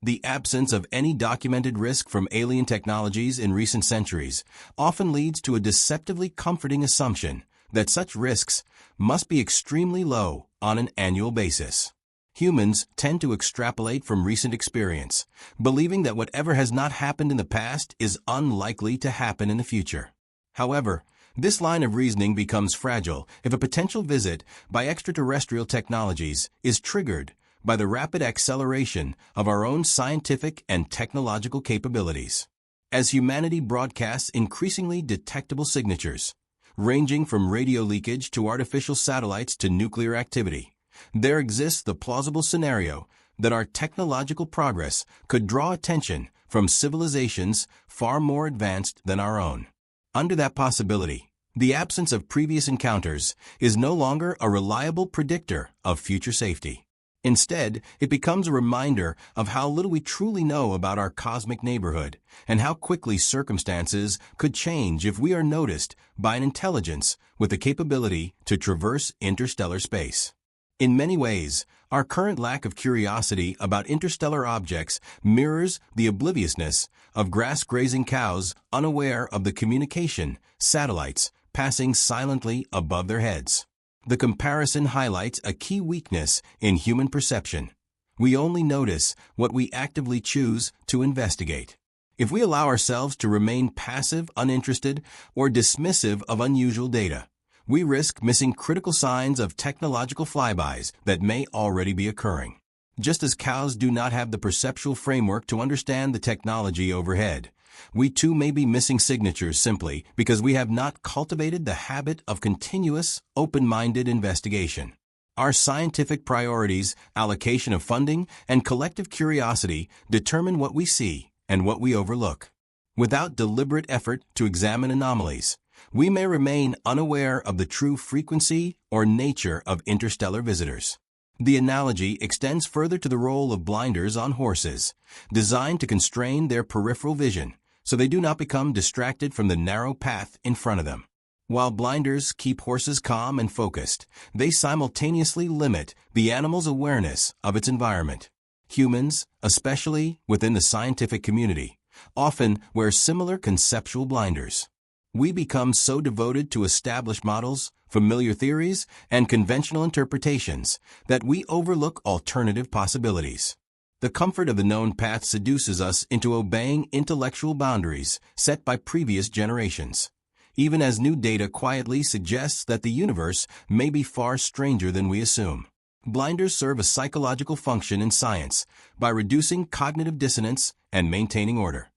The absence of any documented risk from alien technologies in recent centuries often leads to a deceptively comforting assumption that such risks must be extremely low on an annual basis. Humans tend to extrapolate from recent experience, believing that whatever has not happened in the past is unlikely to happen in the future. However, this line of reasoning becomes fragile if a potential visit by extraterrestrial technologies is triggered by the rapid acceleration of our own scientific and technological capabilities. As humanity broadcasts increasingly detectable signatures, ranging from radio leakage to artificial satellites to nuclear activity, there exists the plausible scenario that our technological progress could draw attention from civilizations far more advanced than our own. Under that possibility, the absence of previous encounters is no longer a reliable predictor of future safety. Instead, it becomes a reminder of how little we truly know about our cosmic neighborhood and how quickly circumstances could change if we are noticed by an intelligence with the capability to traverse interstellar space. In many ways, our current lack of curiosity about interstellar objects mirrors the obliviousness of grass-grazing cows unaware of the communication satellites passing silently above their heads. The comparison highlights a key weakness in human perception. We only notice what we actively choose to investigate. If we allow ourselves to remain passive, uninterested, or dismissive of unusual data, we risk missing critical signs of technological flybys that may already be occurring. Just as cows do not have the perceptual framework to understand the technology overhead, we too may be missing signatures simply because we have not cultivated the habit of continuous, open-minded investigation. Our scientific priorities, allocation of funding, and collective curiosity determine what we see and what we overlook. Without deliberate effort to examine anomalies, we may remain unaware of the true frequency or nature of interstellar visitors. The analogy extends further to the role of blinders on horses, designed to constrain their peripheral vision so they do not become distracted from the narrow path in front of them. While blinders keep horses calm and focused, they simultaneously limit the animal's awareness of its environment. Humans, especially within the scientific community, often wear similar conceptual blinders. We become so devoted to established models, familiar theories, and conventional interpretations that we overlook alternative possibilities. The comfort of the known path seduces us into obeying intellectual boundaries set by previous generations, even as new data quietly suggests that the universe may be far stranger than we assume. Blinders serve a psychological function in science by reducing cognitive dissonance and maintaining order.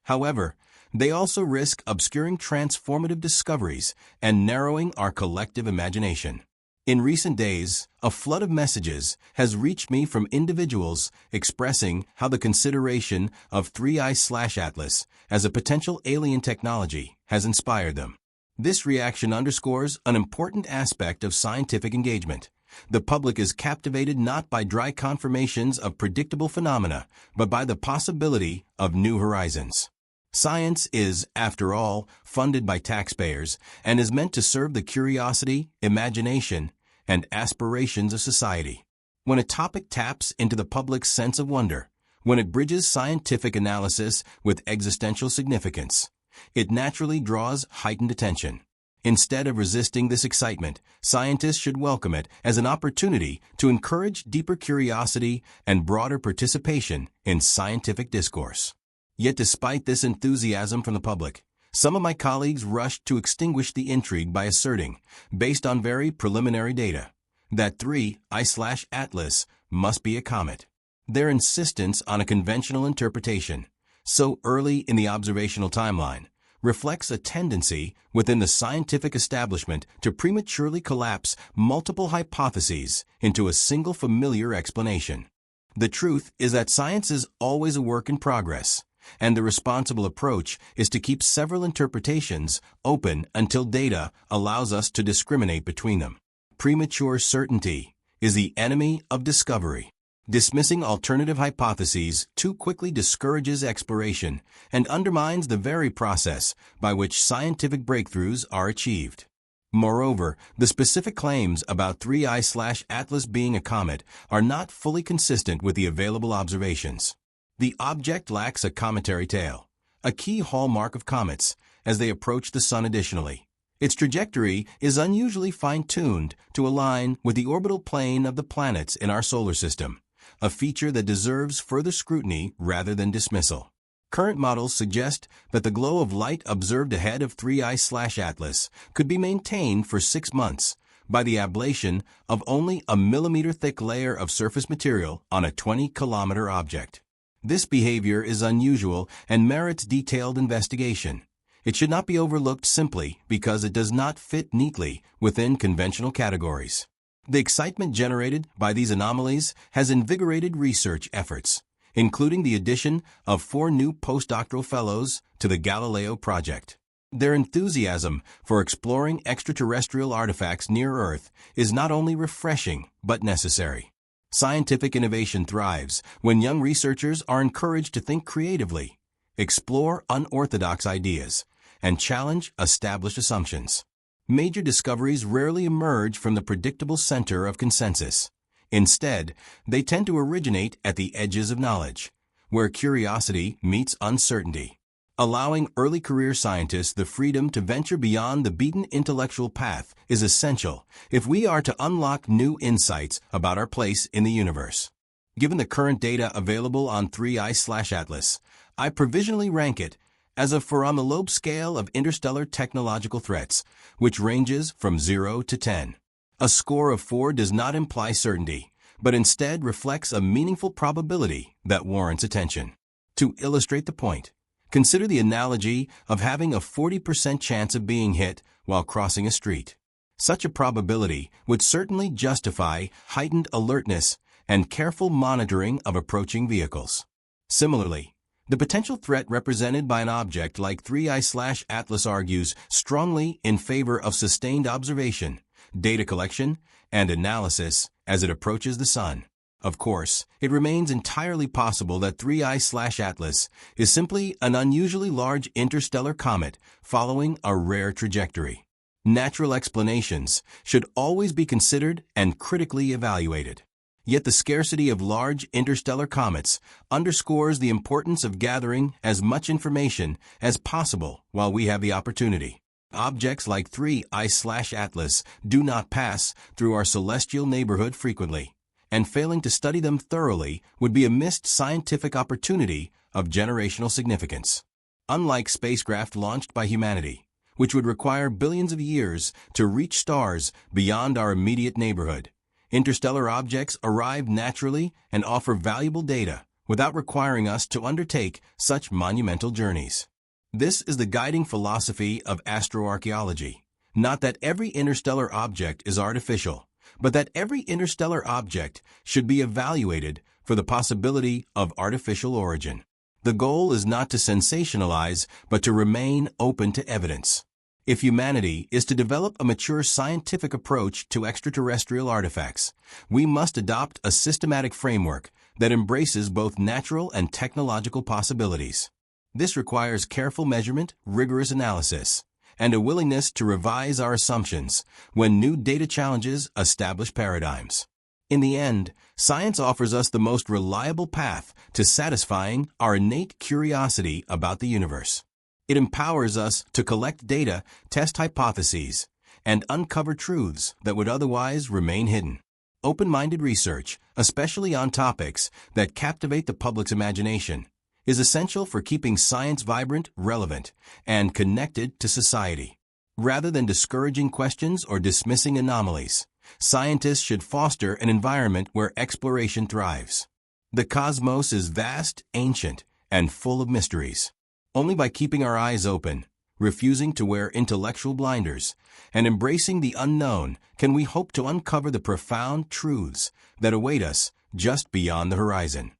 However, they also risk obscuring transformative discoveries and narrowing our collective imagination. In recent days, a flood of messages has reached me from individuals expressing how the consideration of 3I/Atlas as a potential alien technology has inspired them. This reaction underscores an important aspect of scientific engagement. The public is captivated not by dry confirmations of predictable phenomena, but by the possibility of new horizons. Science is, after all, funded by taxpayers and is meant to serve the curiosity, imagination, and aspirations of society. When a topic taps into the public's sense of wonder, when it bridges scientific analysis with existential significance, it naturally draws heightened attention. Instead of resisting this excitement, scientists should welcome it as an opportunity to encourage deeper curiosity and broader participation in scientific discourse. Yet despite this enthusiasm from the public, some of my colleagues rushed to extinguish the intrigue by asserting, based on very preliminary data, that 3I/Atlas must be a comet. Their insistence on a conventional interpretation, so early in the observational timeline, reflects a tendency within the scientific establishment to prematurely collapse multiple hypotheses into a single familiar explanation. The truth is that science is always a work in progress, and the responsible approach is to keep several interpretations open until data allows us to discriminate between them. Premature certainty is the enemy of discovery. Dismissing alternative hypotheses too quickly discourages exploration and undermines the very process by which scientific breakthroughs are achieved. Moreover, the specific claims about 3I/Atlas being a comet are not fully consistent with the available observations. The object lacks a cometary tail, a key hallmark of comets, as they approach the Sun. Additionally, its trajectory is unusually fine-tuned to align with the orbital plane of the planets in our solar system, a feature that deserves further scrutiny rather than dismissal. Current models suggest that the glow of light observed ahead of 3I/Atlas could be maintained for 6 months by the ablation of only a millimeter-thick layer of surface material on a 20-kilometer object. This behavior is unusual and merits detailed investigation. It should not be overlooked simply because it does not fit neatly within conventional categories. The excitement generated by these anomalies has invigorated research efforts, including the addition of 4 new postdoctoral fellows to the Galileo project. Their enthusiasm for exploring extraterrestrial artifacts near Earth is not only refreshing but necessary. Scientific innovation thrives when young researchers are encouraged to think creatively, explore unorthodox ideas, and challenge established assumptions. Major discoveries rarely emerge from the predictable center of consensus. Instead, they tend to originate at the edges of knowledge, where curiosity meets uncertainty. Allowing early career scientists the freedom to venture beyond the beaten intellectual path is essential if we are to unlock new insights about our place in the universe. Given the current data available on 3I/Atlas, I provisionally rank it as a 4 on the Loeb scale of interstellar technological threats, which ranges from 0 to 10. A score of 4 does not imply certainty, but instead reflects a meaningful probability that warrants attention. To illustrate the point, consider the analogy of having a 40% chance of being hit while crossing a street. Such a probability would certainly justify heightened alertness and careful monitoring of approaching vehicles. Similarly, the potential threat represented by an object like 3I/Atlas argues strongly in favor of sustained observation, data collection, and analysis as it approaches the Sun. Of course, it remains entirely possible that 3I/Atlas is simply an unusually large interstellar comet following a rare trajectory. Natural explanations should always be considered and critically evaluated. Yet the scarcity of large interstellar comets underscores the importance of gathering as much information as possible while we have the opportunity. Objects like 3I/Atlas do not pass through our celestial neighborhood frequently, and failing to study them thoroughly would be a missed scientific opportunity of generational significance. Unlike spacecraft launched by humanity, which would require billions of years to reach stars beyond our immediate neighborhood, interstellar objects arrive naturally and offer valuable data without requiring us to undertake such monumental journeys. This is the guiding philosophy of astroarchaeology, not that every interstellar object is artificial, but that every interstellar object should be evaluated for the possibility of artificial origin. The goal is not to sensationalize, but to remain open to evidence. If humanity is to develop a mature scientific approach to extraterrestrial artifacts, we must adopt a systematic framework that embraces both natural and technological possibilities. This requires careful measurement, rigorous analysis, and a willingness to revise our assumptions when new data challenges establish paradigms. In the end, science offers us the most reliable path to satisfying our innate curiosity about the universe. It empowers us to collect data, test hypotheses, and uncover truths that would otherwise remain hidden. Open-minded research, especially on topics that captivate the public's imagination, is essential for keeping science vibrant, relevant, and connected to society. Rather than discouraging questions or dismissing anomalies, scientists should foster an environment where exploration thrives. The cosmos is vast, ancient, and full of mysteries. Only by keeping our eyes open, refusing to wear intellectual blinders, and embracing the unknown can we hope to uncover the profound truths that await us just beyond the horizon.